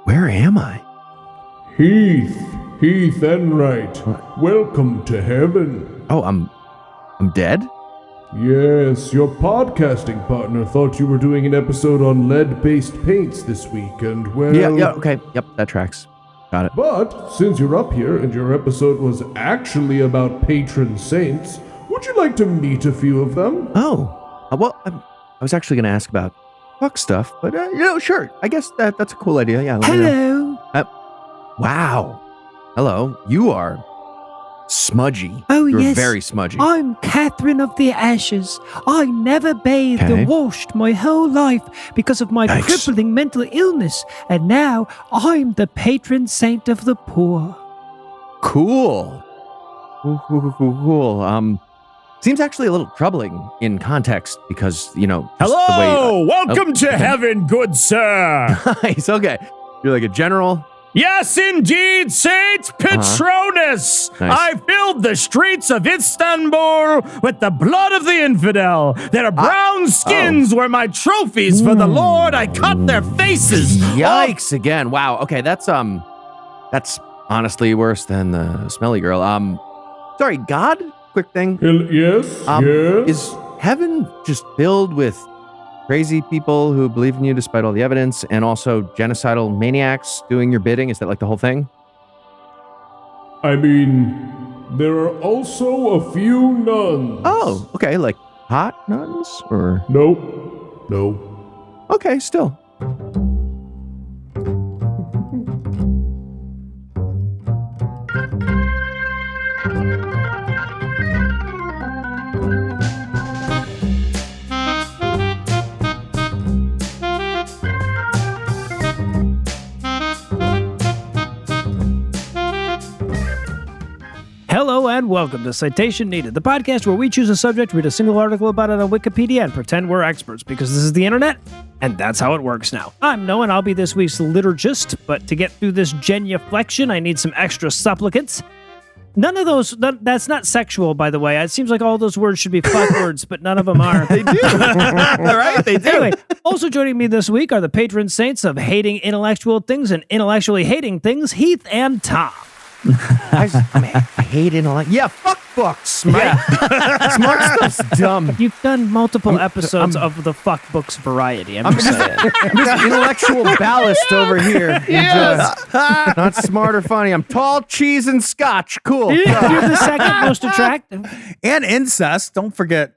Where am I? Heath Enright, welcome to heaven. Oh, I'm dead? Yes, your podcasting partner thought you were doing an episode on lead-based paints this week, and well... Yeah, okay. Yep, that tracks. Got it. But, since you're up here and your episode was actually about Patron Saints, would you like to meet a few of them? Oh, well, I was actually going to ask about fuck stuff, but, sure. I guess that's a cool idea. Yeah. Hello. Wow. Hello. You are smudgy. Oh, You're yes. very smudgy. I'm Catherine of the Ashes. I never bathed Okay. or washed my whole life because of my Yikes. crippling mental illness, and now I'm the patron saint of the poor. Cool. Cool. Seems actually a little troubling in context because, just Hello! the way... Welcome to heaven, good sir! Nice, okay. You're like a general? Yes, indeed, Saint Patronus! Nice. I filled the streets of Istanbul with the blood of the infidel. Their brown skins were my trophies for the Lord. I cut their faces. Yikes again. Wow. Okay, that's honestly worse than the smelly girl. Sorry, God? Quick thing. Yes? Is heaven just filled with crazy people who believe in you despite all the evidence, and also genocidal maniacs doing your bidding? Is that like the whole thing? I mean, there are also a few nuns. Oh, okay, like hot nuns? Or Nope. No. okay, still. Hello and welcome to Citation Needed, the podcast where we choose a subject, read a single article about it on Wikipedia, and pretend we're experts because this is the internet, and that's how it works now. I'm Noah, and I'll be this week's liturgist, but to get through this genuflection, I need some extra supplicants. None of those, that's not sexual, by the way. It seems like all those words should be fuck words, but none of them are. They do. Right? They do. Anyway, also joining me this week are the patron saints of hating intellectual things and intellectually hating things, Heath and Tom. I hate intellect. Yeah, fuck books, right? Smart stuff's dumb. You've done multiple episodes of the fuck books variety. I'm just saying. I'm just intellectual ballast over here. Just not smart or funny. I'm tall, cheese, and scotch. Cool. You're the second most attractive. And incest. Don't forget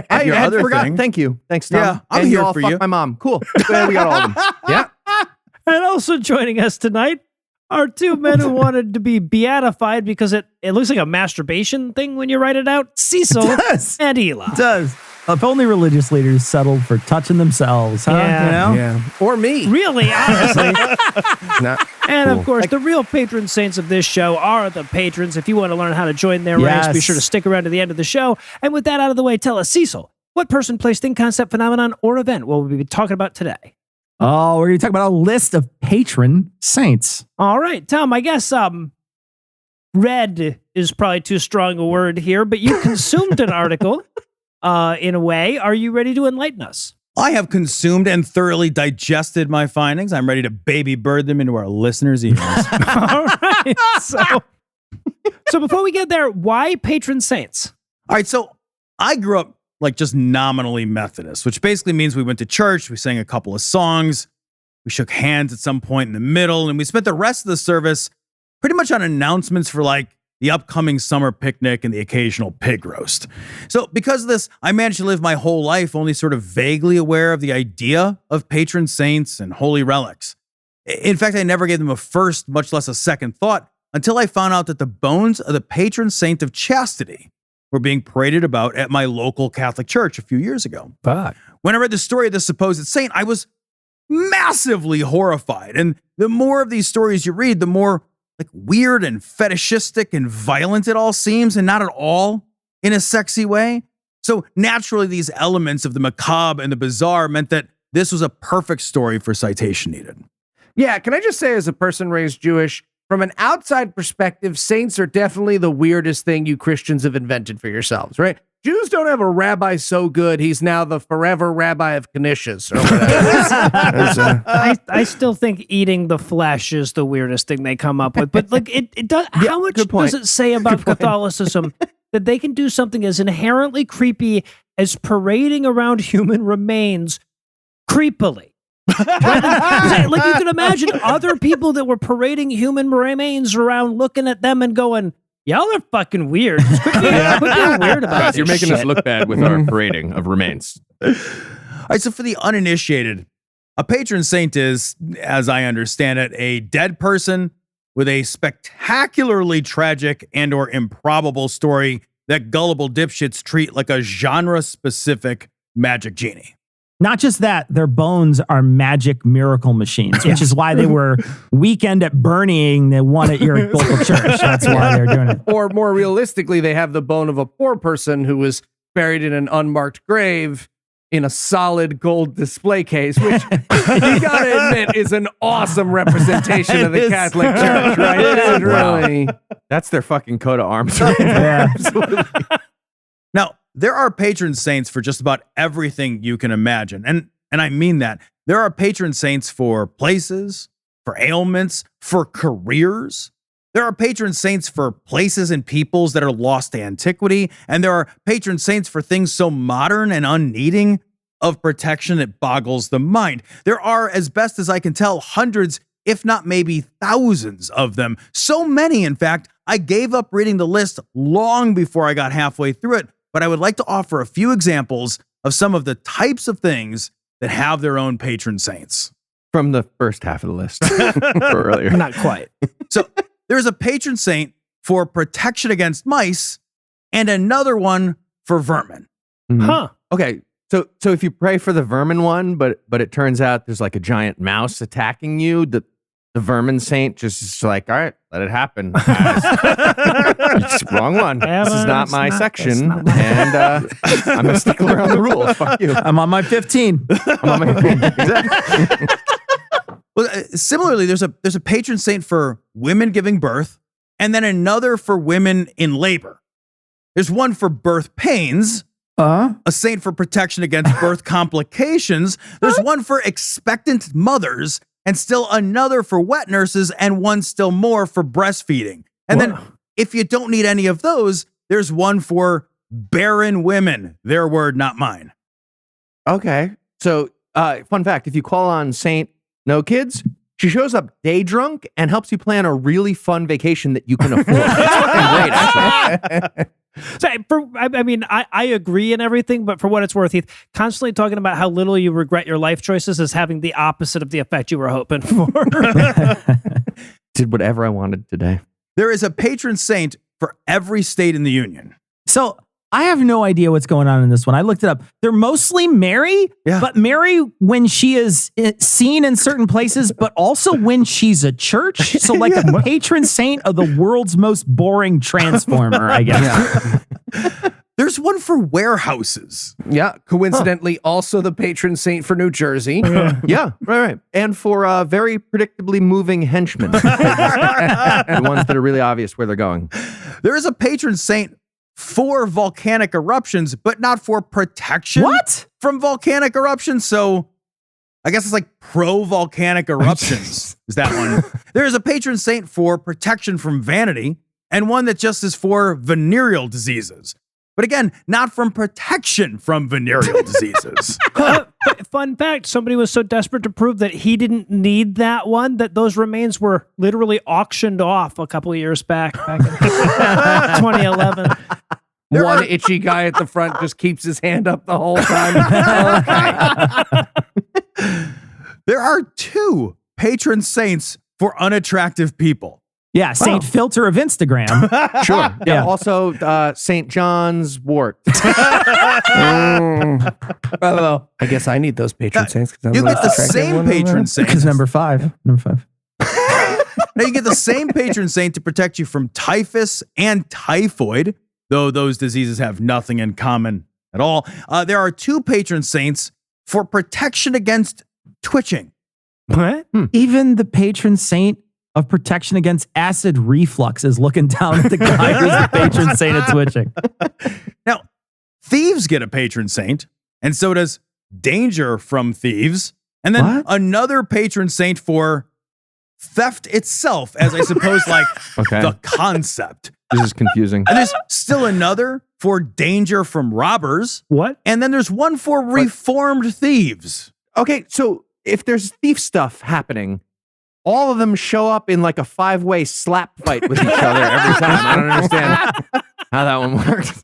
I your had other forgot. thing. Thank you. Thanks, Tom. Yeah, I'm and here you all for fuck you. my mom. Cool. Yeah, we got all of them. Yeah. And also joining us tonight are two men who wanted to be beatified because it looks like a masturbation thing when you write it out. Cecil does. and Eli. It does. If only religious leaders settled for touching themselves, huh? Yeah. You know? Yeah. Or me. Really, honestly. Not And cool. of course, the real patron saints of this show are the patrons. If you want to learn how to join their ranks, be Yes. sure to stick around to the end of the show. And with that out of the way, tell us, Cecil, what person, place, thing, concept, phenomenon, or event will we be talking about today? Oh, we're going to talk about a list of patron saints. All right, Tom, I guess red is probably too strong a word here, but you consumed an article in a way. Are you ready to enlighten us? I have consumed and thoroughly digested my findings. I'm ready to baby bird them into our listeners' ears. All right. So before we get there, why patron saints? All right, so I grew up like just nominally Methodist, which basically means we went to church, we sang a couple of songs, we shook hands at some point in the middle, and we spent the rest of the service pretty much on announcements for like the upcoming summer picnic and the occasional pig roast. So because of this, I managed to live my whole life only sort of vaguely aware of the idea of patron saints and holy relics. In fact, I never gave them a first, much less a second thought until I found out that the bones of the patron saint of chastity were being paraded about at my local Catholic church a few years ago. Fuck. When I read the story of this supposed saint, I was massively horrified. And the more of these stories you read, the more like weird and fetishistic and violent it all seems, and not at all in a sexy way. So naturally, these elements of the macabre and the bizarre meant that this was a perfect story for Citation Needed. Yeah, can I just say, as a person raised Jewish, from an outside perspective, saints are definitely the weirdest thing you Christians have invented for yourselves, right? Jews don't have a rabbi so good, he's now the forever rabbi of Canisius or whatever. I still think eating the flesh is the weirdest thing they come up with. But like it does. How much good point. does it say about Catholicism that they can do something as inherently creepy as parading around human remains creepily? Right? Like you can imagine other people that were parading human remains around, looking at them and going, "Y'all are fucking weird. Just quit being weird about Guys, this you're making shit." us look bad with our parading of remains. All right, so for the uninitiated, a patron saint is, as I understand it, a dead person with a spectacularly tragic and or improbable story that gullible dipshits treat like a genre-specific magic genie. Not just that, their bones are magic miracle machines, which is why they were weekend at Bernieing the one at your local church. That's why they're doing it. Or more realistically, they have the bone of a poor person who was buried in an unmarked grave in a solid gold display case, which you gotta admit is an awesome representation of the Catholic Church, right? It is really. That's their fucking coat of arms. Yeah. Absolutely. Now, there are patron saints for just about everything you can imagine. And I mean that. There are patron saints for places, for ailments, for careers. There are patron saints for places and peoples that are lost to antiquity. And there are patron saints for things so modern and unneeding of protection it boggles the mind. There are, as best as I can tell, hundreds, if not maybe thousands of them. So many, in fact, I gave up reading the list long before I got halfway through it. But I would like to offer a few examples of some of the types of things that have their own patron saints. From the first half of the list or earlier. Not quite. So there's a patron saint for protection against mice and another one for vermin. Mhm. Huh. Okay. So if you pray for the vermin one, but it turns out there's like a giant mouse attacking you, the vermin saint just is like, all right, let it happen. It's wrong one. Yeah, This is but not it's my not- section, it's not my- and I'm a stickler on the rules. Fuck you. I'm on my 15. I'm on my exactly. Well, similarly, there's a patron saint for women giving birth and then another for women in labor. There's one for birth pains, a saint for protection against birth complications. There's one for expectant mothers, and still another for wet nurses, and one still more for breastfeeding. And then if you don't need any of those, there's one for barren women. Their word, not mine. Okay. So, fun fact, if you call on Saint No Kids, she shows up day drunk and helps you plan a really fun vacation that you can afford. It's fucking great, actually. So I agree and everything, but for what it's worth, Heath, constantly talking about how little you regret your life choices is having the opposite of the effect you were hoping for. Did whatever I wanted today. There is a patron saint for every state in the union. So I have no idea what's going on in this one. I looked it up. They're mostly Mary, but Mary when she is seen in certain places, but also when she's a church. So like a patron saint of the world's most boring transformer, I guess. There's one for warehouses. Yeah, coincidentally, also the patron saint for New Jersey. Yeah, right. And for very predictably moving henchmen. The ones that are really obvious where they're going. There is a patron saint for volcanic eruptions, but not for protection from volcanic eruptions. So I guess it's like pro-volcanic eruptions is that one. There is a patron saint for protection from vanity and one that just is for venereal diseases. But again, not from protection from venereal diseases. Fun fact, somebody was so desperate to prove that he didn't need that one that those remains were literally auctioned off a couple of years back in 2011. One itchy guy at the front just keeps his hand up the whole time. There are two patron saints for unattractive people. Yeah, Saint Filter of Instagram. Sure. Yeah. Also, St. John's wort. Well, I guess I need those patron saints. You get the same patron saint. Because number five. Now you get the same patron saint to protect you from typhus and typhoid, though those diseases have nothing in common at all. There are two patron saints for protection against twitching. What? Even the patron saint of protection against acid reflux is looking down at the guy who's the patron saint of twitching. Now, thieves get a patron saint, and so does danger from thieves. And then another patron saint for theft itself, as I suppose, like the concept. This is confusing. And there's still another for danger from robbers. What? And then there's one for reformed thieves. Okay, so if there's thief stuff happening, all of them show up in like a 5-way slap fight with each other every time. I don't understand how that one works.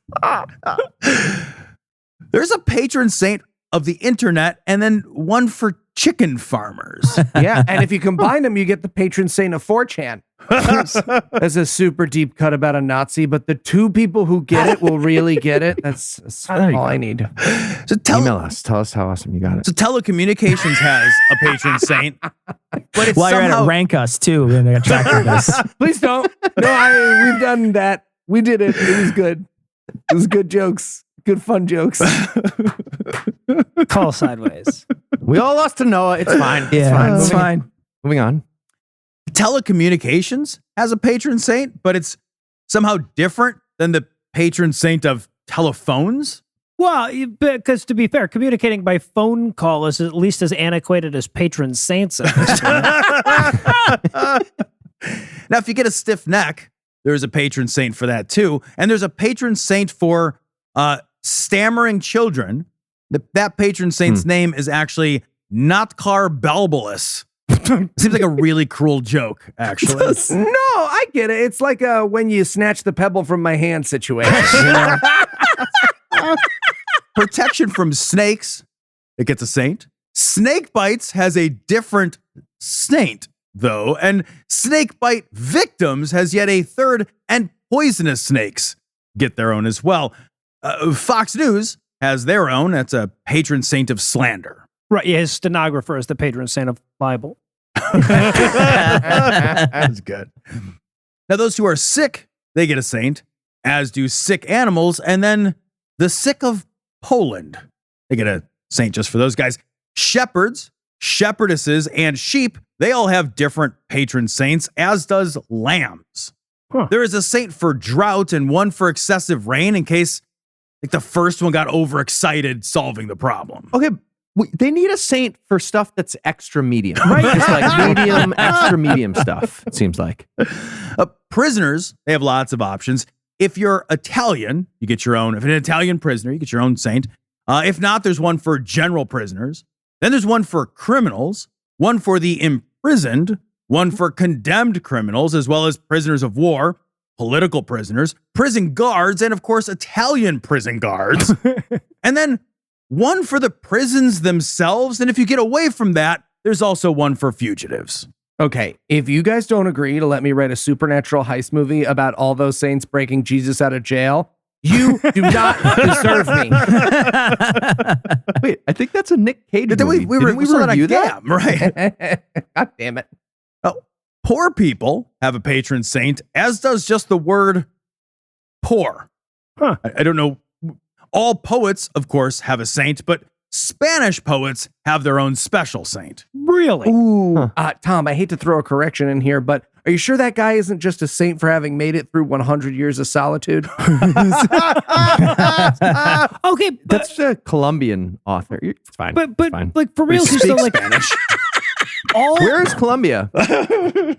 There's a patron saint of the internet and then one for chicken farmers. Yeah, and if you combine them, you get the patron saint of 4chan. That's a super deep cut about a Nazi, but the two people who get it will really get it. That's all I need. So Email us. Tell us how awesome you got it. So telecommunications has a patron saint, but it's While you're at somehow it, rank us too and attract us. Please don't. No, we've done that. We did it. It was good. It was good jokes. Good fun jokes. Call sideways. We all lost to Noah. It's fine. Yeah, It's fine. Moving on. telecommunications has a patron saint, but it's somehow different than the patron saint of telephones. Well, because to be fair, communicating by phone call is at least as antiquated as patron saints at this time. Now, if you get a stiff neck, there's a patron saint for that too. And there's a patron saint for stammering children. That patron saint's name is actually Notcar Balbolus. Seems like a really cruel joke, actually. No, I get it. It's like when you snatch the pebble from my hand situation. You know? Protection from snakes, it gets a saint. Snake bites has a different saint, though. And snake bite victims has yet a third, and poisonous snakes get their own as well. Fox News has their own. That's a patron saint of slander. Right, yeah, his stenographer is the patron saint of libel. That's good. Now, those who are sick, they get a saint, as do sick animals, and then the sick of Poland. They get a saint just for those guys. Shepherds, shepherdesses, and sheep, they all have different patron saints, as does lambs. There is a saint for drought and one for excessive rain in case like the first one got overexcited solving the problem. Okay, they need a saint for stuff that's extra medium, right? Just like medium, extra medium stuff, it seems like. Prisoners, they have lots of options. If you're Italian, you get your own. If an Italian prisoner, you get your own saint. If not, there's one for general prisoners. Then there's one for criminals, one for the imprisoned, one for condemned criminals, as well as prisoners of war, political prisoners, prison guards, and of course, Italian prison guards. And then one for the prisons themselves. And if you get away from that, there's also one for fugitives. Okay, if you guys don't agree to let me write a supernatural heist movie about all those saints breaking Jesus out of jail, you do not deserve me. Wait, I think that's a Nick Cage movie. We Didn't saw that review again, right? God damn it. Oh, poor people have a patron saint, as does just the word poor. I don't know. All poets, of course, have a saint, but Spanish poets have their own special saint. Really? Ooh. Tom, I hate to throw a correction in here, but are you sure that guy isn't just a saint for having made it through 100 years of solitude? Okay, but, That's a Colombian author. It's fine. but It's fine. like for real, he's still like Spanish. all. Where is Colombia?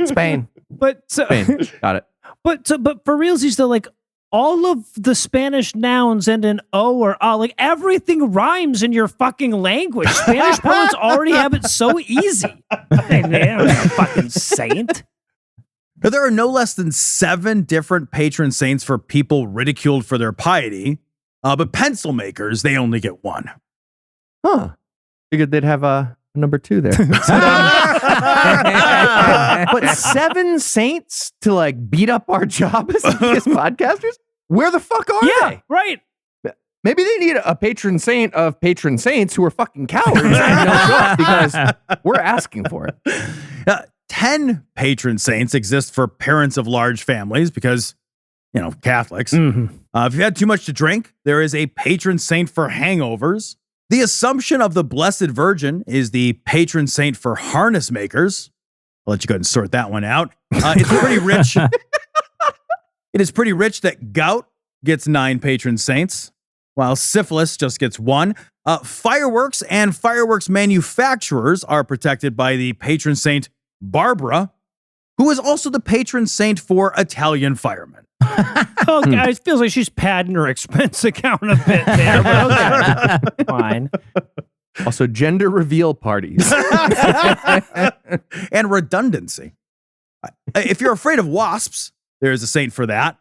Spain. But so, Spain. Got it. but for reals, he's still like all of the Spanish nouns end in O or A. Like everything rhymes in your fucking language. Spanish poets already have it so easy. Hey, man, I'm not a fucking saint. Now, there are no less than 7 different patron saints for people ridiculed for their piety, but pencil makers, they only get 1. Huh. Figured they'd have a number 2 there. But 7 saints to like beat up our job as podcasters? Where the fuck are they? Right. Maybe they need a patron saint of patron saints who are fucking cowards and don't show up because we're asking for it. 10 patron saints exist for parents of large families because, you know, Catholics. Mm-hmm. If you had too much to drink, there is a patron saint for hangovers. The Assumption of the Blessed Virgin is the patron saint for harness makers. I'll let you go ahead and sort that one out. It's pretty rich. It is pretty rich that gout gets 9 patron saints. while syphilis just gets 1. Fireworks and fireworks manufacturers are protected by the patron saint Barbara, who is also the patron saint for Italian firemen. Oh, it feels like she's padding her expense account a bit there, but okay. Fine. Also, gender reveal parties. And redundancy. If you're afraid of wasps, there's a saint for that.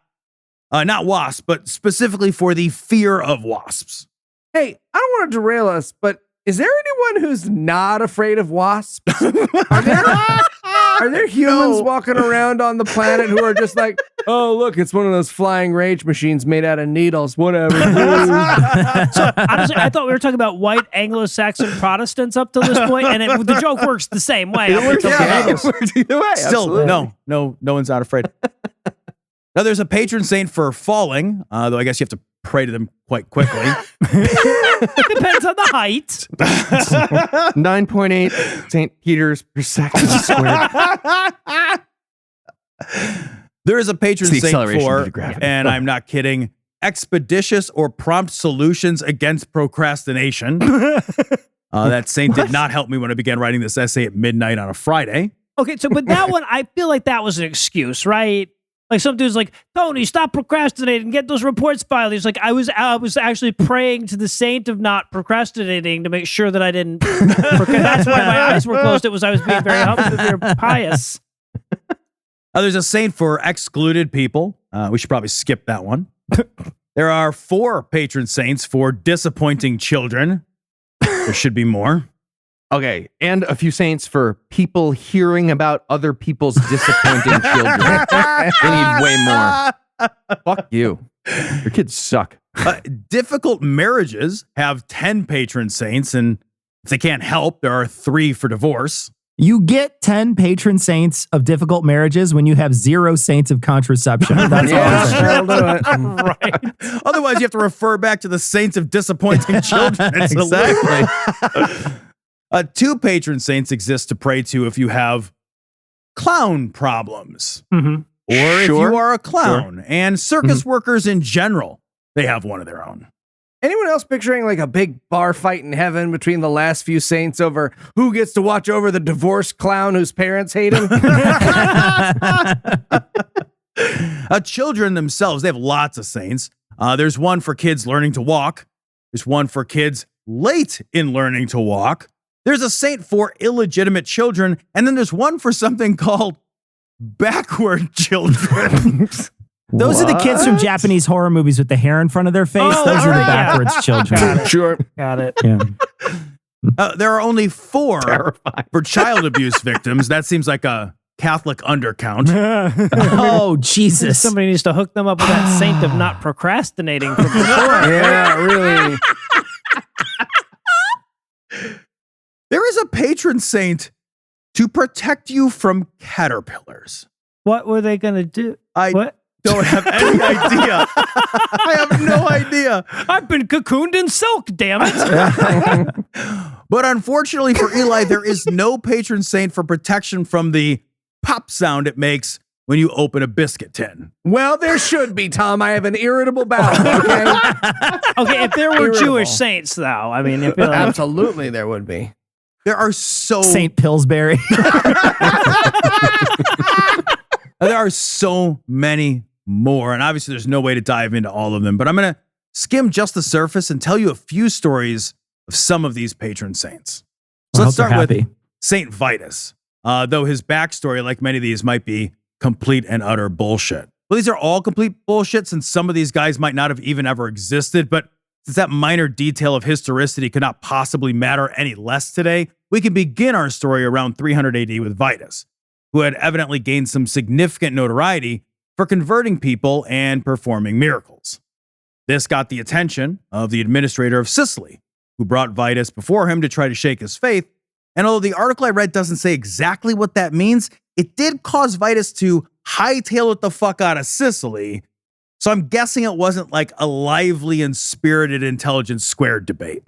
Not wasps, but specifically for the fear of wasps. Hey, I don't want to derail us, but is there anyone who's not afraid of wasps? Are there humans walking around on the planet who are just like, oh, look, it's one of those flying rage machines made out of needles, whatever. So honestly, I thought we were talking about white Anglo-Saxon Protestants up to this point, and the joke works the same way. It works either way. Still, absolutely. no one's not afraid. Now, there's a patron saint for falling, though I guess you have to pray to them quite quickly. Depends on the height. 9.8 St. Peters per second squared. There is a patron It's the saint acceleration for, due to gravity. and I'm not kidding, expeditious or prompt solutions against procrastination. That saint did not help me when I began writing this essay at midnight on a Friday. Okay, so but that one, I feel like that was an excuse, right? Like some dude's like, Tony, stop procrastinating, get those reports filed. He's like, I was actually praying to the saint of not procrastinating to make sure that I didn't. That's why my eyes were closed. It was I was being very pious. There's a saint for excluded people. We should probably skip that one. There are 4 patron saints for disappointing children. There should be more. Okay, and a few saints for people hearing about other people's disappointing children. They need way more. Fuck you. Your kids suck. Difficult marriages have 10 patron saints, and if they can't help, there are 3 for divorce. You get 10 patron saints of difficult marriages when you have 0 saints of contraception. That's Yeah, awesome. that'll do it. Right. Otherwise, you have to refer back to the saints of disappointing children. It's Exactly. 2 patron saints exist to pray to if you have clown problems. Mm-hmm. Or if Sure. you are a clown. And circus workers in general, they have one of their own. Anyone else picturing like a big bar fight in heaven between the last few saints over who gets to watch over the divorced clown whose parents hate him? Children themselves, they have lots of saints. There's one for kids learning to walk. There's one for kids late in learning to walk. There's a saint for illegitimate children. And then there's one for something called backward children. Those are the kids from Japanese horror movies with the hair in front of their face. Oh, Those are the yeah. backwards children. Sure. Got it. Yeah. There are only 4 Terrifying. for child abuse victims. That seems like a Catholic undercount. Oh, Jesus. Somebody needs to hook them up with that saint of not procrastinating from before. Yeah, really. There is a patron saint to protect you from caterpillars. What were they going to do? I What? don't have any idea. I have no idea. I've been cocooned in silk, damn it. But unfortunately for Eli, there is no patron saint for protection from the pop sound it makes when you open a biscuit tin. Well, there should be, Tom. I have an irritable bowel, okay? Okay, if there were Irritable. Jewish saints, though, I mean, if Absolutely, there would be. There are so St. Pillsbury. there are so many more, and obviously there's no way to dive into all of them, but I'm going to skim just the surface and tell you a few stories of some of these patron saints. So I let's hope they're start with happy. Saint Vitus, though his backstory, like many of these, might be complete and utter bullshit. Well, these are all complete bullshit, since some of these guys might not have even ever existed, but since that minor detail of historicity could not possibly matter any less today, we can begin our story around 300 AD with Vitus, who had evidently gained some significant notoriety for converting people and performing miracles. This got the attention of the administrator of Sicily, who brought Vitus before him to try to shake his faith. And although the article I read doesn't say exactly what that means, it did cause Vitus to hightail it the fuck out of Sicily So I'm guessing it wasn't like a lively and spirited intelligence squared debate.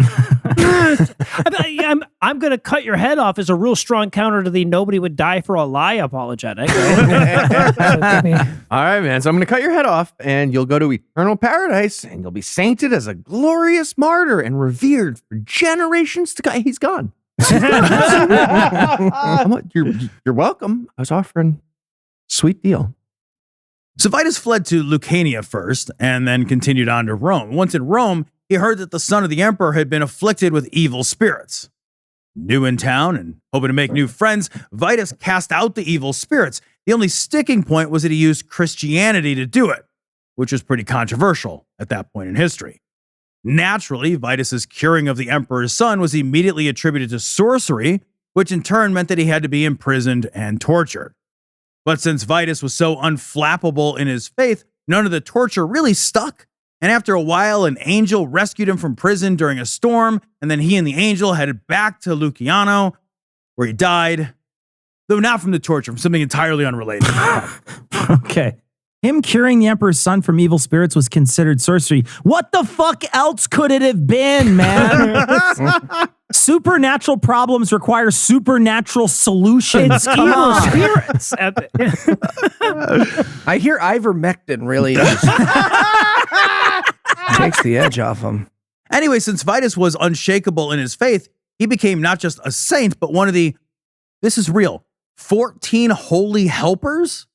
I'm going to cut your head off as a real strong counter to the nobody would die for a lie apologetic. Right? All right, man. So I'm going to cut your head off and you'll go to eternal paradise and you'll be sainted as a glorious martyr and revered for generations to come. He's gone. You're welcome. I was offering sweet deal. So Vitus fled to Lucania first and then continued on to Rome. Once in Rome, he heard that the son of the emperor had been afflicted with evil spirits. New in town and hoping to make new friends, Vitus cast out the evil spirits. The only sticking point was that he used Christianity to do it, which was pretty controversial at that point in history. Naturally, Vitus's curing of the emperor's son was immediately attributed to sorcery, which in turn meant that he had to be imprisoned and tortured. But since Vitus was so unflappable in his faith, none of the torture really stuck. And after a while, an angel rescued him from prison during a storm, and then he and the angel headed back to Luciano, where he died, though not from the torture, from something entirely unrelated. Okay. Him curing the emperor's son from evil spirits was considered sorcery. What the fuck else could it have been, man? Supernatural problems require supernatural solutions. It's evil spirits. I hear ivermectin really takes the edge off him. Anyway, since Vitus was unshakable in his faith, he became not just a saint, but one of the, this is real, 14 holy helpers,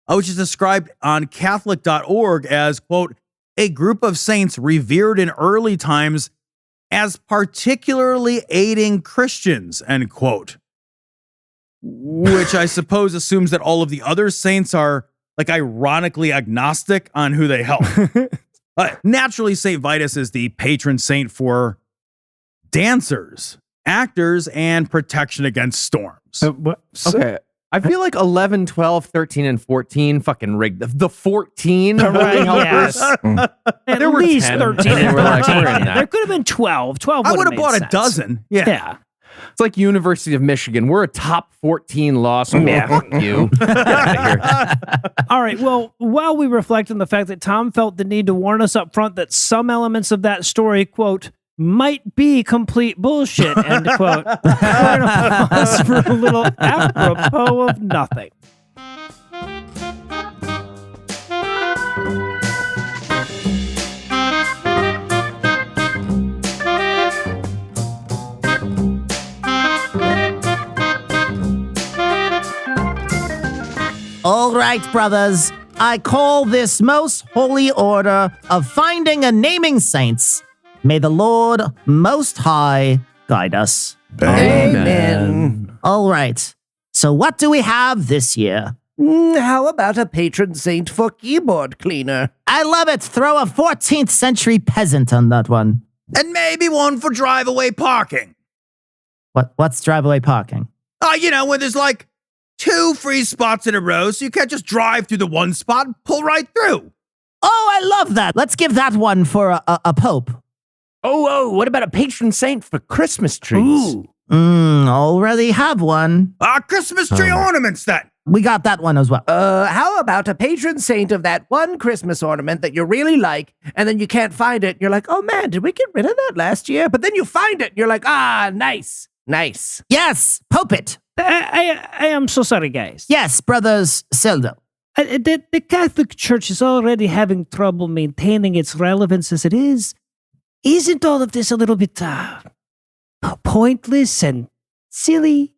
which is described on Catholic.org as, quote, a group of saints revered in early times as particularly aiding Christians, end quote. Which I suppose assumes that all of the other saints are, like, ironically agnostic on who they help. Naturally, St. Vitus is the patron saint for dancers, actors, and protection against storms. Okay. I feel like 11, 12, 13, and 14 fucking rigged. The 14 Right, helpers. yes. At There were least 10. 13 They and were like, 14. we're in that. There could have been 12. 12 I would have bought made a dozen. Yeah. Yeah. It's like University of Michigan. We're a top 14 law school. Yeah. Fuck you. Get out of here. All right. Well, while we reflect on the fact that Tom felt the need to warn us up front that some elements of that story, quote, might be complete bullshit, end quote, we're going to pause for a little apropos of nothing. All right, brothers. I call this most holy order of finding and naming saints. May the Lord Most High guide us. Amen. All right. So what do we have this year? How about a patron saint for keyboard cleaner? I love it. Throw a 14th century peasant on that one. And maybe one for drive-away parking. What's drive-away parking? Oh, you know, when there's like 2 free spots in a row, so you can't just drive through the one spot and pull right through. Oh, I love that. Let's give that one for a pope. Oh, what about a patron saint for Christmas trees? Ooh. Already have one. Christmas tree ornaments then. We got that one as well. How about a patron saint of that one Christmas ornament that you really like, and then you can't find it? You're like, oh man, did we get rid of that last year? But then you find it, and you're like, nice. Yes, Pope it. I am so sorry, guys. Yes, brothers Sildo. The Catholic Church is already having trouble maintaining its relevance as it is. Isn't all of this a little bit pointless and silly?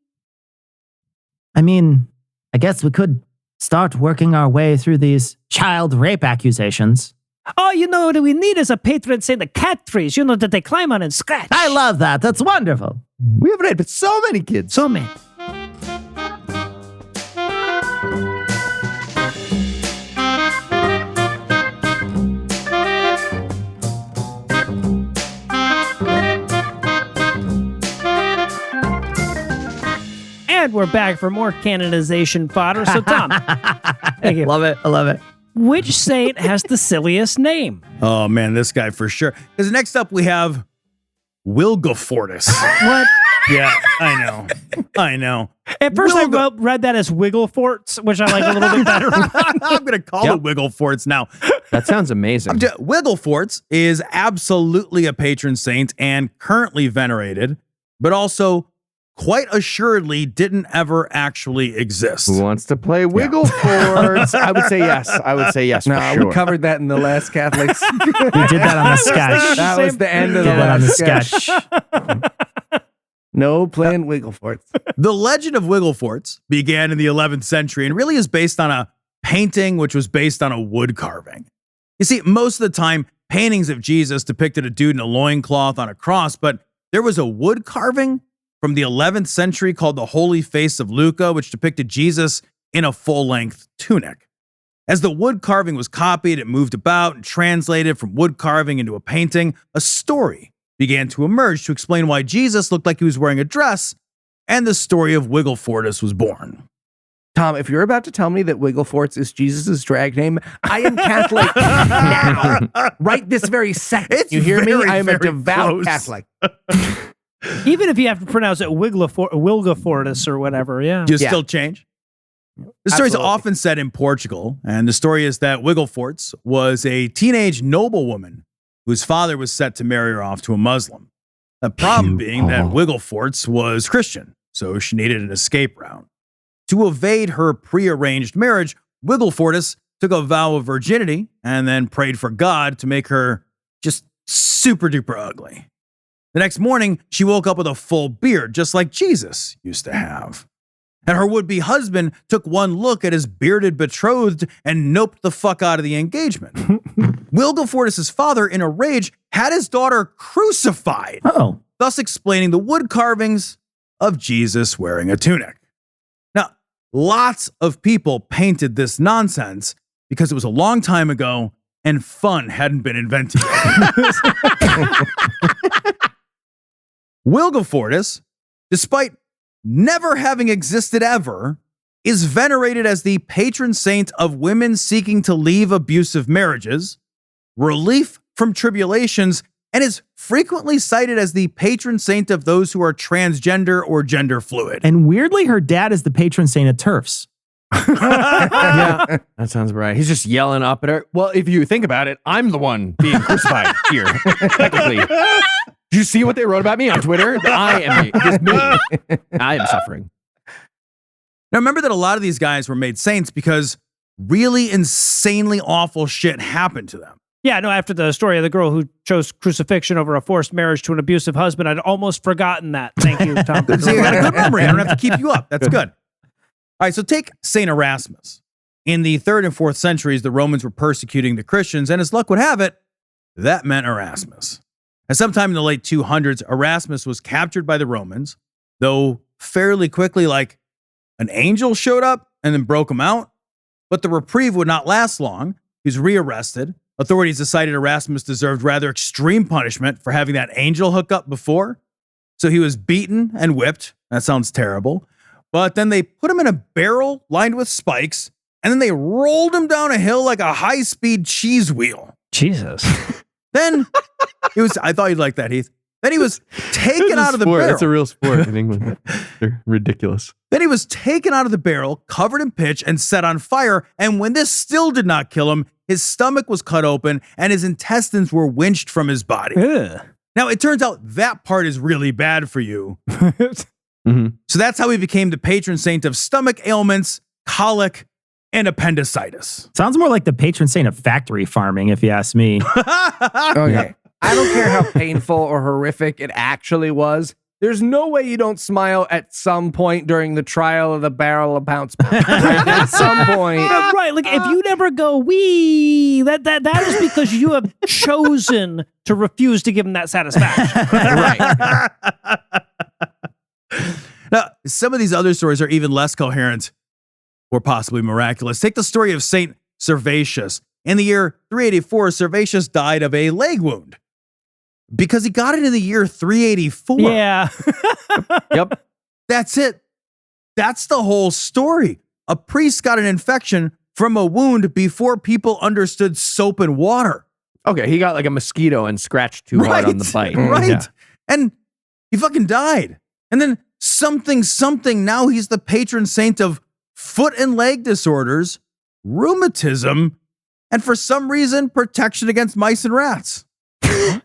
I mean, I guess we could start working our way through these child rape accusations. Oh, you know what we need is a patron saint of cat trees, you know, that they climb on and scratch. I love that. That's wonderful. We have raped so many kids. So many. And we're back for more canonization fodder. So, Tom, thank you. Love it. I love it. Which saint has the silliest name? Oh man, this guy for sure. Because next up we have Wilgefortis. What? Yeah, I know. At first, I read that as Wiggleforts, which I like a little bit better. I'm going to call it Wiggleforts now. That sounds amazing. Wiggleforts is absolutely a patron saint and currently venerated, but also quite assuredly didn't ever actually exist. Who wants to play Wiggleforts? I would say yes. I would say yes for sure. We covered that in the last Catholics. We did that on the sketch. That was the end of Did the that on the last sketch. No playing Wiggleforts. The legend of Wiggleforts began in the 11th century and really is based on a painting which was based on a wood carving. You see, most of the time, paintings of Jesus depicted a dude in a loincloth on a cross, but there was a wood carving from the 11th century called the Holy Face of Lucca, which depicted Jesus in a full-length tunic. As the wood carving was copied, it moved about and translated from wood carving into a painting. A story began to emerge to explain why Jesus looked like he was wearing a dress, and the story of Wigglefortis was born. Tom, if you're about to tell me that Wiggleforts is Jesus' drag name, I am Catholic now. Right this very second. It's you hear me? very, I am a very devout close. Catholic. Even if you have to pronounce it Wilgefortis or whatever, yeah. You Yeah. still change? The story is Absolutely. often set in Portugal, and the story is that Wiggleforts was a teenage noblewoman whose father was set to marry her off to a Muslim. The problem being that Wiggleforts was Christian, so she needed an escape route. To evade her prearranged marriage, Wigglefortis took a vow of virginity and then prayed for God to make her just super duper ugly. The next morning, she woke up with a full beard, just like Jesus used to have. And her would-be husband took one look at his bearded betrothed and noped the fuck out of the engagement. Wigglefortis' father, in a rage, had his daughter crucified, Oh. thus explaining the wood carvings of Jesus wearing a tunic. Now, lots of people painted this nonsense because it was a long time ago and fun hadn't been invented yet. Wigglefortis, despite never having existed ever, is venerated as the patron saint of women seeking to leave abusive marriages, relief from tribulations, and is frequently cited as the patron saint of those who are transgender or gender fluid. And weirdly, her dad is the patron saint of TERFs. Yeah, that sounds right. He's just yelling up at her. Well, if you think about it, I'm the one being crucified here. Technically. Did you see what they wrote about me on Twitter? It's me. I am suffering. Now, remember that a lot of these guys were made saints because really insanely awful shit happened to them. Yeah, no, after the story of the girl who chose crucifixion over a forced marriage to an abusive husband, I'd almost forgotten that. Thank you, Tom. See, you got a good memory. I don't have to keep you up. That's good. All right, so take St. Erasmus. In the 3rd and 4th centuries, the Romans were persecuting the Christians, and as luck would have it, that meant Erasmus. And sometime in the late 200s, Erasmus was captured by the Romans, though fairly quickly, like an angel showed up and then broke him out. But the reprieve would not last long. He was rearrested. Authorities decided Erasmus deserved rather extreme punishment for having that angel hook up before. So he was beaten and whipped. That sounds terrible. But then they put him in a barrel lined with spikes, and then they rolled him down a hill like a high-speed cheese wheel. Jesus. Then I thought you'd like that, Heath. Then he was taken out of the barrel. It's a real sport in England. They're ridiculous. Then he was taken out of the barrel, covered in pitch, and set on fire. And when this still did not kill him, his stomach was cut open and his intestines were winched from his body. Ugh. Now, it turns out that part is really bad for you. Mm-hmm. So that's how he became the patron saint of stomach ailments, colic, and appendicitis. Sounds more like the patron saint of factory farming, if you ask me. Okay. I don't care how painful or horrific it actually was. There's no way you don't smile at some point during the trial of the barrel of bounce. At some point. Right, like if you never go wee, that is because you have chosen to refuse to give him that satisfaction. Right. Now, some of these other stories are even less coherent or possibly miraculous. Take the story of Saint Servatius. In the year 384, Servatius died of a leg wound because he got it in the year 384. Yeah. Yep. That's it. That's the whole story. A priest got an infection from a wound before people understood soap and water. Okay, he got like a mosquito and scratched too hard on the bite. Right. Yeah. And he fucking died. And then something, now he's the patron saint of foot and leg disorders, rheumatism, and for some reason, protection against mice and rats. He's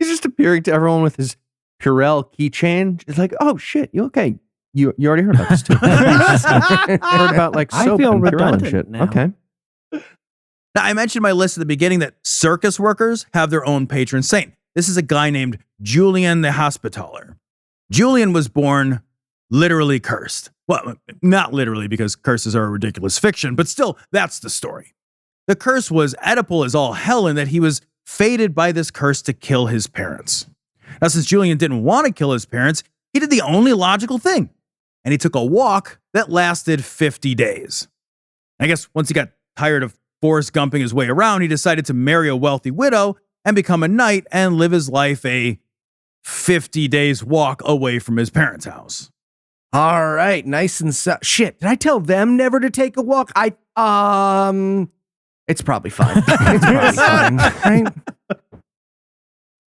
just appearing to everyone with his Purell keychain. It's like, oh shit, you okay? You already heard about this too. Heard about like I soap feel and Purell and redundant shit. now. Okay. Now, I mentioned in my list at the beginning that circus workers have their own patron saint. This is a guy named Julian the Hospitaller. Julian was born literally cursed. Well, not literally, because curses are a ridiculous fiction, but still, that's the story. The curse was Oedipal as all hell, and that he was fated by this curse to kill his parents. Now, since Julian didn't want to kill his parents, he did the only logical thing, and he took a walk that lasted 50 days. I guess once he got tired of Forrest Gumping his way around, he decided to marry a wealthy widow and become a knight and live his life a 50 days walk away from his parents' house. All right, nice and shit. Did I tell them never to take a walk? It's probably fine. It's probably fine, right?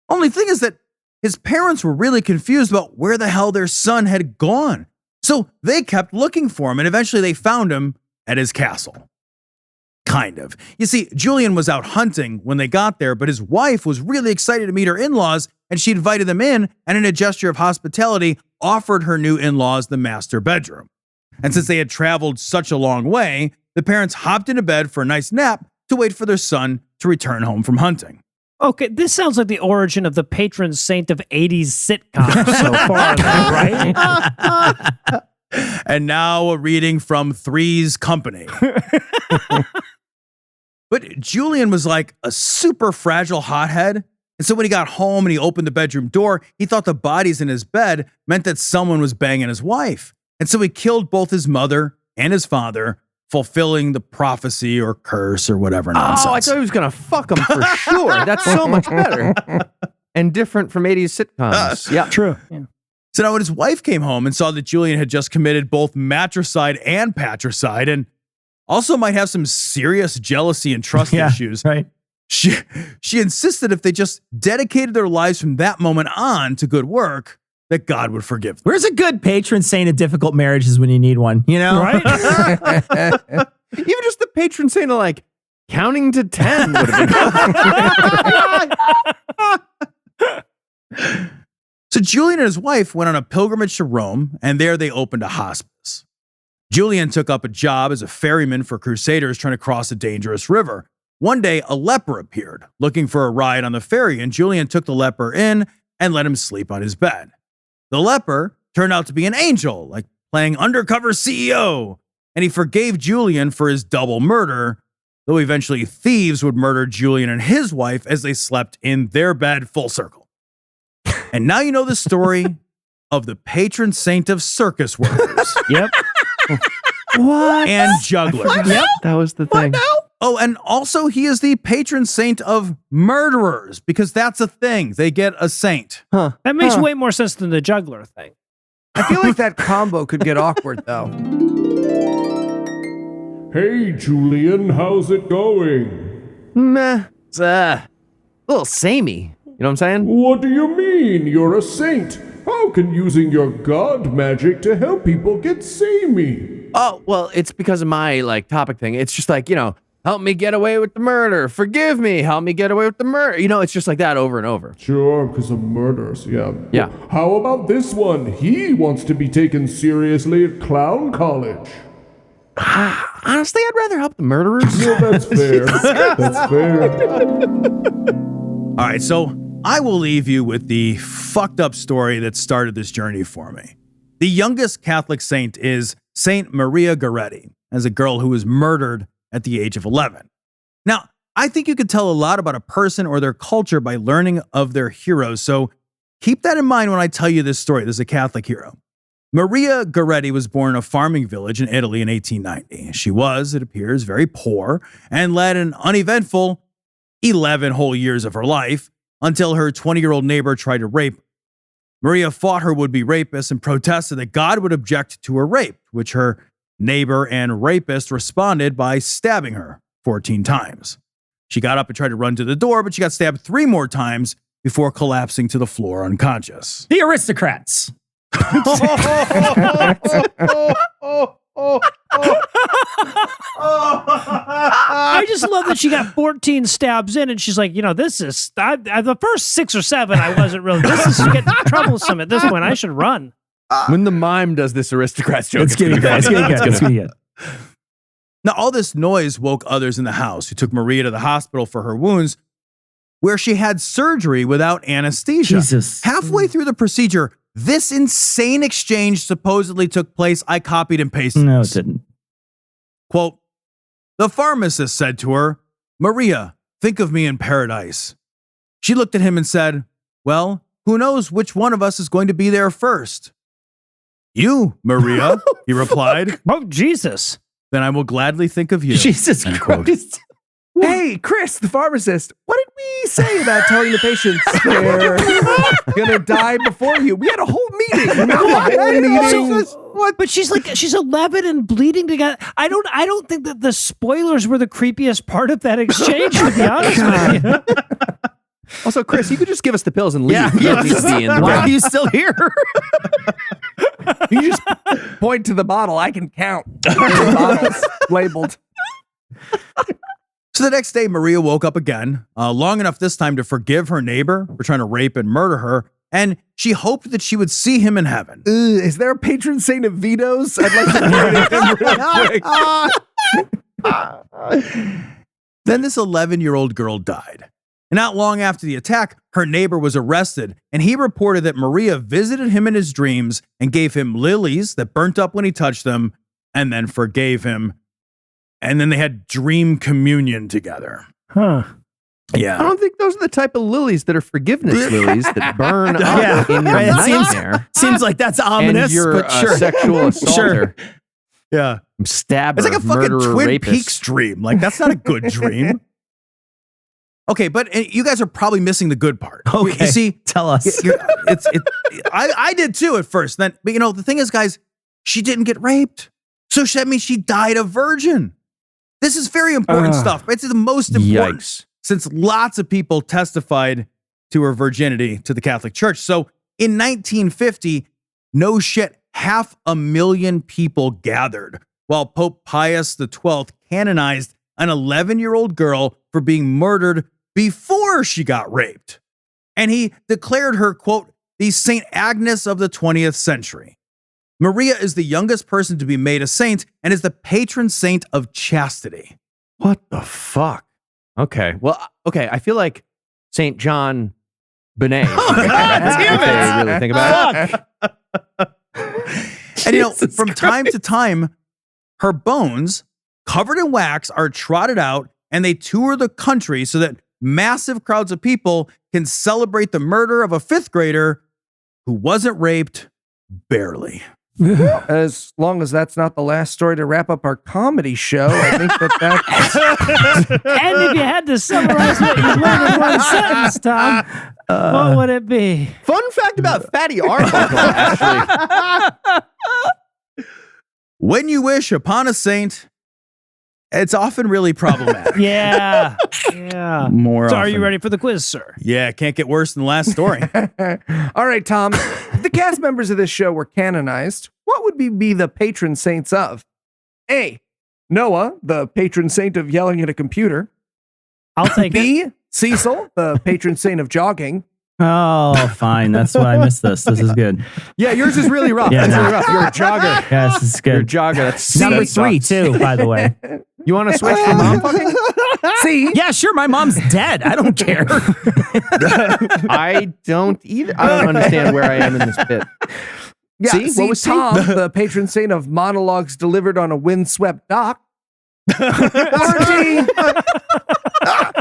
Only thing is that his parents were really confused about where the hell their son had gone. So they kept looking for him, and eventually they found him at his castle. Kind of. You see, Julian was out hunting when they got there, but his wife was really excited to meet her in-laws, and she invited them in, and in a gesture of hospitality, offered her new in-laws the master bedroom. And since they had traveled such a long way, the parents hopped into bed for a nice nap to wait for their son to return home from hunting. Okay, this sounds like the origin of the patron saint of 80s sitcoms so far, though, right? And now a reading from Three's Company. But Julian was like a super fragile hothead. And so when he got home and he opened the bedroom door, he thought the bodies in his bed meant that someone was banging his wife. And so he killed both his mother and his father, fulfilling the prophecy or curse or whatever nonsense. Oh, I thought he was gonna fuck him for sure. That's so much better and different from 80s sitcoms. Yeah, True. Yeah. So now when his wife came home and saw that Julian had just committed both matricide and patricide and also might have some serious jealousy and trust issues, Right. she insisted if they just dedicated their lives from that moment on to good work, that God would forgive them. Where's a good patron saint of difficult marriages when you need one? You know? Right? even just the patron saint of like counting to 10 would have been. So Julian and his wife went on a pilgrimage to Rome, and there they opened a hospice. Julian took up a job as a ferryman for crusaders trying to cross a dangerous river. One day, a leper appeared, looking for a ride on the ferry, and Julian took the leper in and let him sleep on his bed. The leper turned out to be an angel, like playing undercover CEO, and he forgave Julian for his double murder, though eventually thieves would murder Julian and his wife as they slept in their bed full circle. And now you know the story of the patron saint of circus workers. Yep. What? And jugglers. Yep, that was the thing. Oh, and also he is the patron saint of murderers, because that's a thing. They get a saint. Huh. That makes way more sense than the juggler thing. I feel like that combo could get awkward, though. Hey, Julian, how's it going? Meh. It's a little samey. You know what I'm saying? What do you mean? You're a saint. How can using your god magic to help people get samey? Oh, well, it's because of my like topic thing. It's just like, help me get away with the murder. Forgive me. Help me get away with the murder. It's just like that over and over. Sure, because of murders, yeah. Yeah. How about this one? He wants to be taken seriously at clown college. Honestly, I'd rather help the murderers. Yeah, that's fair. That's fair. All right, so I will leave you with the fucked up story that started this journey for me. The youngest Catholic saint is Saint Maria Goretti, as a girl who was murdered at the age of 11. Now, I think you could tell a lot about a person or their culture by learning of their heroes, so keep that in mind when I tell you this story. This is a Catholic hero. Maria Goretti was born in a farming village in Italy in 1890. She was, it appears, very poor and led an uneventful 11 whole years of her life until her 20-year-old neighbor tried to rape her. Maria fought her would-be rapist and protested that God would object to her rape, which her neighbor and rapist responded by stabbing her 14 times. She got up and tried to run to the door, but she got stabbed 3 more times before collapsing to the floor unconscious. The aristocrats. I I just love that she got 14 stabs in, and she's like, this is the first 6 or 7. I wasn't really. This is getting troublesome at this point. I should run. When the mime does this aristocrats joke, It's getting good. It's getting good. Now, all this noise woke others in the house who took Maria to the hospital for her wounds, where she had surgery without anesthesia. Jesus. Halfway through the procedure, this insane exchange supposedly took place. I copied and pasted No, it this. didn't. Quote, the pharmacist said to her, Maria, think of me in paradise. She looked at him and said, well, who knows which one of us is going to be there first? You, Maria, he replied. Oh, Jesus. Then I will gladly think of you. Jesus End quote. Christ. Hey, Chris, the pharmacist, what did we say about telling the patients they're gonna die before you? We had a whole meeting. Remember the whole meeting? What? But she's 11 and bleeding to death. I don't think that the spoilers were the creepiest part of that exchange, to be honest with you. Also, Chris, you could just give us the pills and leave. Yeah. You don't need to be in the Why room. are you still here? You just point to the bottle. I can count the bottles labeled. So the next day, Maria woke up again, long enough this time to forgive her neighbor for trying to rape and murder her, and she hoped that she would see him in heaven. Is there a patron saint of vetoes? I'd like to know him real quick. Then this 11-year-old girl died. And not long after the attack, her neighbor was arrested, and he reported that Maria visited him in his dreams and gave him lilies that burnt up when he touched them, and then forgave him. And then they had dream communion together. Huh. Yeah. I don't think those are the type of lilies that are forgiveness lilies that burn up Yeah, in your right, it seems- nightmare. Seems like that's ominous, and you're but sure. a sexual assaulter. Yeah. Stabber, It's like a fucking murderer, Twin rapist. Peaks dream. Like, that's not a good dream. Okay, but you guys are probably missing the good part. Okay. You see, Tell us. I did too at first. Then, but the thing is, guys, she didn't get raped. So that means she died a virgin. This is very important stuff. It's the most important. Yikes. Since lots of people testified to her virginity to the Catholic Church. So in 1950, no shit, 500,000 people gathered while Pope Pius XII canonized an 11-year-old girl for being murdered before she got raped. And he declared her, quote, the St. Agnes of the 20th century. Maria is the youngest person to be made a saint and is the patron saint of chastity. What the fuck? Okay. Well, okay. I feel like St. John Benet. If they really think about it. And from time to time, her bones, covered in wax, are trotted out and they tour the country so that massive crowds of people can celebrate the murder of a 5th grader who wasn't raped, barely. As long as that's not the last story to wrap up our comedy show, I think that's... And if you had to summarize what you learned in one sentence, Tom, what would it be? Fun fact about Fatty Arbuckle, actually. When you wish upon a saint, it's often really problematic. Yeah. More So often. are you ready for the quiz, sir? Yeah, it can't get worse than the last story. All right, Tom. If the cast members of this show were canonized, what would we be the patron saints of? A. Noah, the patron saint of yelling at a computer. I'll take it. B. Cecil, the patron saint of jogging. Oh, fine. That's why I missed this. This is good. Yeah, yours is really rough. Yeah, That's no. really rough. You're a jogger. Yeah, this is You're a good. jogger. That's Number C. 3, too, by the way. You want to switch from mom fucking? C. Yeah, sure. My mom's dead. I don't care. I don't either. I don't understand where I am in this bit. Yeah, C? C. What was C? Tom, the patron saint of monologues delivered on a windswept dock. Or D.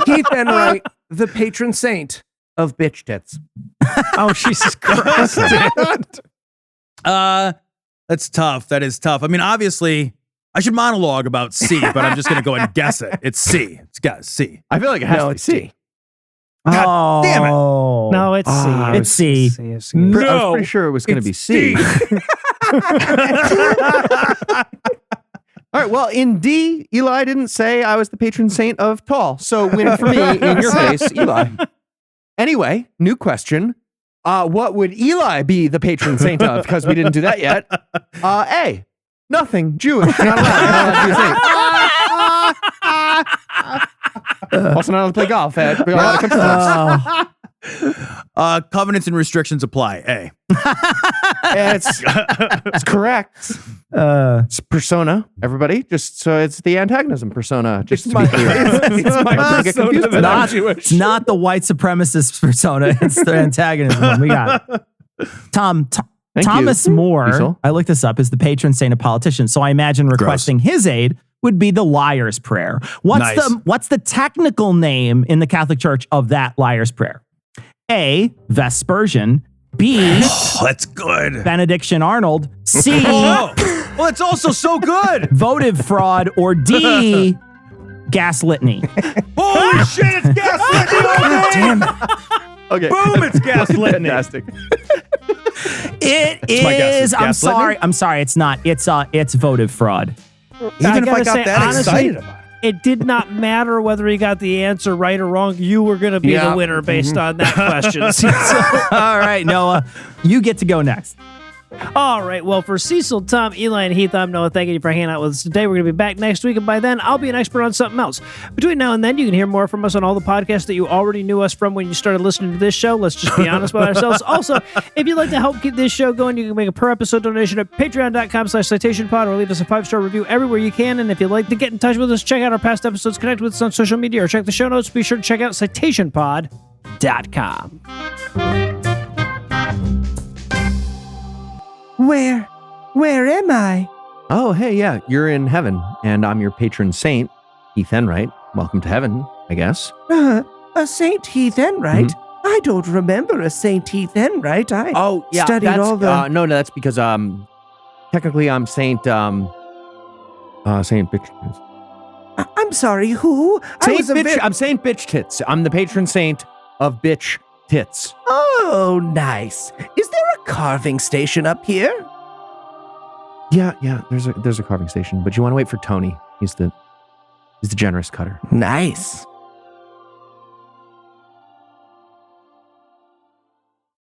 Keith Enright, the patron saint of bitch tits. Oh, Jesus Christ. That's tough. That is tough. I mean, obviously, I should monologue about C, but I'm just going to go and guess it. It's C. It's got C. I feel like it has No, to be it's C. C. Oh, damn it. No, it's C. It's C. It's C. I was pretty sure it was going to be C. All right. Well, in D, Eli didn't say I was the patron saint of tall. So win for me in your face, Eli. Anyway, new question. What would Eli be the patron saint of? Because we didn't do that yet. A. Nothing. Jewish. Not allowed. Not allowed to be a saint. Also not allowed to play golf at a lot of country clubs. Covenants and restrictions apply. A. It's correct. It's persona, everybody. Just so it's the antagonism persona. Just to be clear. It's my persona that I'm Jewish. It's not the white supremacist persona. It's the antagonism one. We got it. Thomas More, Diesel. I looked this up, is the patron saint of politicians. So I imagine requesting his aid would be the liar's prayer. What's the technical name in the Catholic Church of that liar's prayer? A, Vespersian. B, That's good. Benediction Arnold. C, Well, it's also so good. votive fraud. Or D, gas litany. Holy shit, it's gas litany. Damn it. Okay. Boom, it's gas litany. Fantastic. It my guess. is. It's gas I'm sorry. It's not. It's votive fraud. Even if I gotta got say, that honestly, excited about it. It did not matter whether you got the answer right or wrong. You were going to be the winner based on that question. So- All right, Noah, you get to go next. all right. Well, for Cecil, Tom, Eli, and Heath, I'm Noah. Thank you for hanging out with us today. We're going to be back next week, and by then, I'll be an expert on something else. Between now and then, you can hear more from us on all the podcasts that you already knew us from when you started listening to this show. Let's just be honest with ourselves. Also, if you'd like to help keep this show going, you can make a per-episode donation at patreon.com/citationpod or leave us a 5-star review everywhere you can. And if you'd like to get in touch with us, check out our past episodes, connect with us on social media, or check the show notes. Be sure to check out citationpod.com. Where am I? Oh, hey, yeah, you're in heaven, and I'm your patron saint, Heath Enright. Welcome to heaven, I guess. A Saint Heath Enright? I don't remember a Saint Heath Enright. I studied that's, all the... no, that's because technically I'm Saint Saint Bitch. I'm sorry, who? I'm Saint Bitch Tits. I'm the patron saint of Bitch Tits. Oh, nice. Is there a carving station up here? Yeah. There's a carving station, but you want to wait for Tony. He's the generous cutter. Nice.